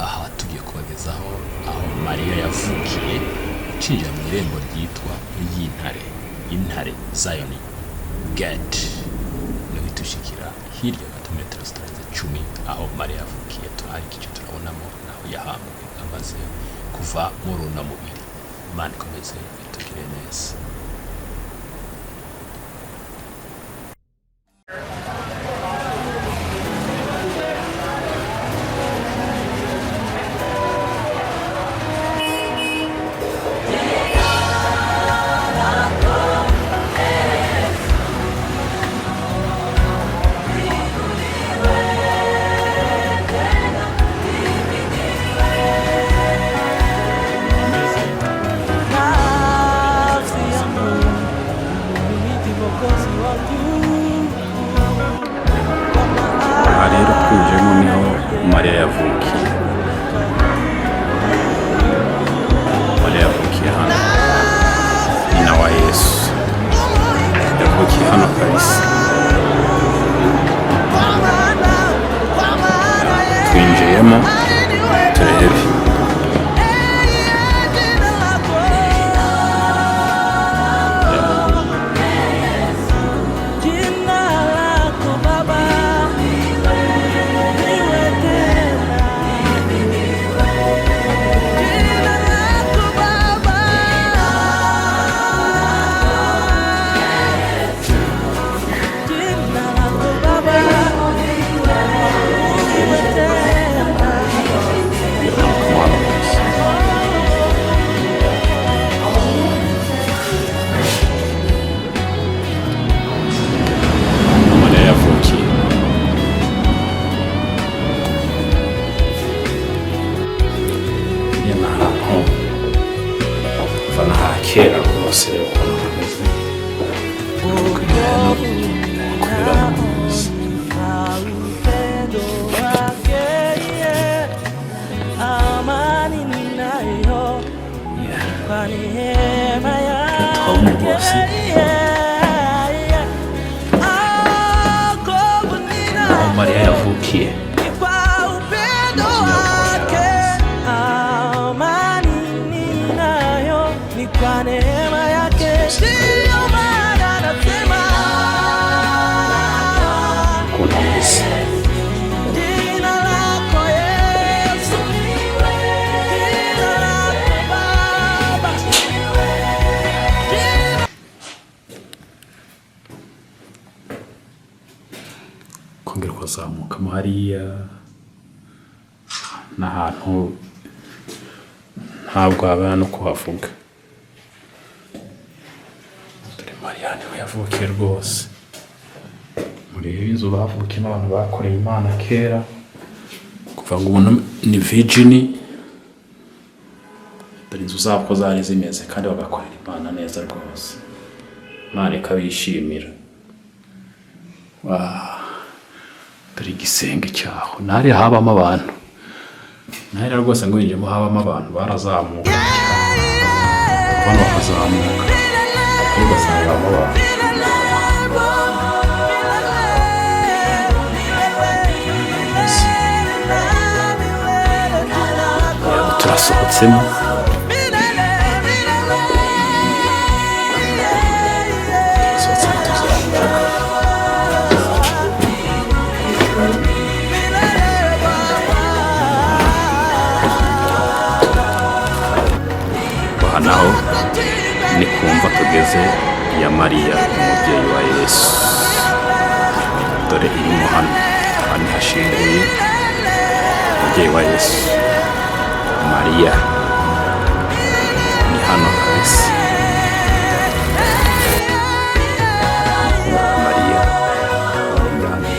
aha tugiye kubagezaho aho Mariya yavukiye ucinjira mu irembo ryitwa y'intare Zion Gate. Niho tushikira hirya gato metero zitarenze 10 aho Mariya yavukiye. Turahari igice turabonamo naho yahambwe amaze kuva mu runa mubiri. Imana ikomeze itugire neza. Rero kujemo niho Mariya yavukiye. Mariya yavukiye hano, nyina wa Yesu yavukiye hano kabisa. Twinjiyemo turebe. Kera rwose hameze Mariya yavukiye. Kwa neema yake ndiyo maana nasema kuna Yesu. Jina lako Yesu, jina lako Baba, Kongera kuzamuka hariya n'ahantu ntabwo habana no kuhavuga. Mariya niho yavukiye rwose. Muri inzu bavukiyemo abantu bakoreye Imana kera, kuva ngo umuntu ni virgin. Dore inzu zabo ko zari zimeze kandi bagakorera Imana neza rwose. Imana ikabishimira. Dore igisenge cyaho nari habamo abantu. Nari rwose ngo yinjemo habamo abantu barazamuka. Bano bakazamuka. Turasohotsemo naho ni kumva tugeze ya Mariya umubyeyi wa Yesu. Dore irimo hano hashinguye umubyeyi wa Yesu. Mariya ni hano kabisa. Mariya ndani